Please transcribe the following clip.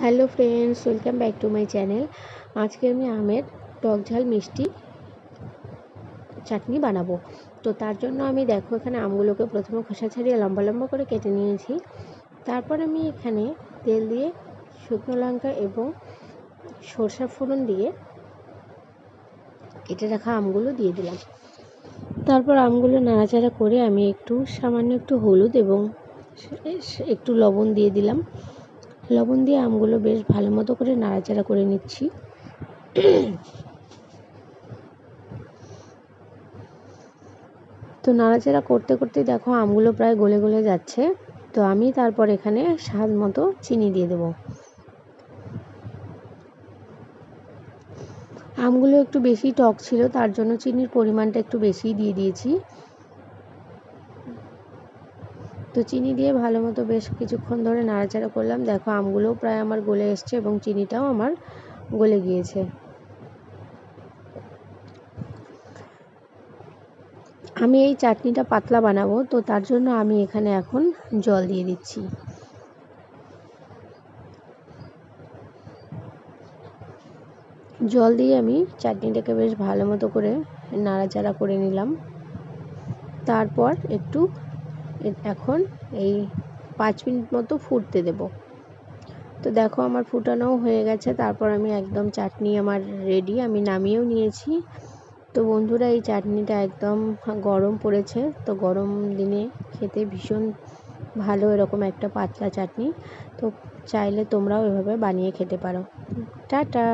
Hello friends, welcome back to my channel. আজকে আমি আমের টক ঝাল মিষ্টি চাটনি বানাবো। তো তার জন্য আমি দেখো এখানে আমগুলোকে প্রথমে খোসা ছাড়িয়ে লম্বা লম্বা করে কেটে নিয়েছি। তারপর আমি এখানে তেল দিয়ে শুকনো লঙ্কা এবং সরষা ফোড়ন দিয়ে কেটে রাখা আমগুলো দিয়ে দিলাম। তারপর আমগুলো নাড়াচাড়া করে আমি সামান্য একটু হলুদ এবং একটু লবণ দিয়ে দিলাম। লবণ দিয়ে আমগুলো বেশ ভালো মতো করে নাড়াচাড়া করে নিচ্ছি। তো নাড়াচাড়া করতে করতে দেখো আমগুলো প্রায় গলে গলে যাচ্ছে। তো আমি তারপর এখানে স্বাদ মতো চিনি দিয়ে দেব। আমগুলো একটু বেশি টক ছিল, তার জন্য চিনির পরিমাণটা একটু বেশিই দিয়ে দিয়েছি। তো চিনি দিয়ে ভালো মতো বেশ কিছুক্ষণ ধরে নাড়াচাড়া করলাম। দেখো আমগুলোও প্রায় আমার গলে এসছে এবং চিনিটাও আমার গলে গিয়েছে। আমি এই চাটনিটা পাতলা বানাবো, তো তার জন্য আমি এখানে এখন জল দিয়ে দিচ্ছি। জল দিয়ে আমি চাটনিটাকে বেশ ভালো মতো করে নাড়াচাড়া করে নিলাম। তারপর এখন এই 5 মিনিট মতো ফুটতে দেব। তো দেখো আমার ফুটানোও হয়ে গেছে। তারপর আমি একদম চাটনি আমার রেডি, আমি নামিয়েও নিয়েছি। তো বন্ধুরা, এই চাটনিটা একদম গরম পড়েছে, তো গরম দিনে খেতে ভীষণ ভালো এরকম একটা পাতলা চাটনি। তো চাইলে তোমরাও এভাবে বানিয়ে খেতে পারো। টাটা।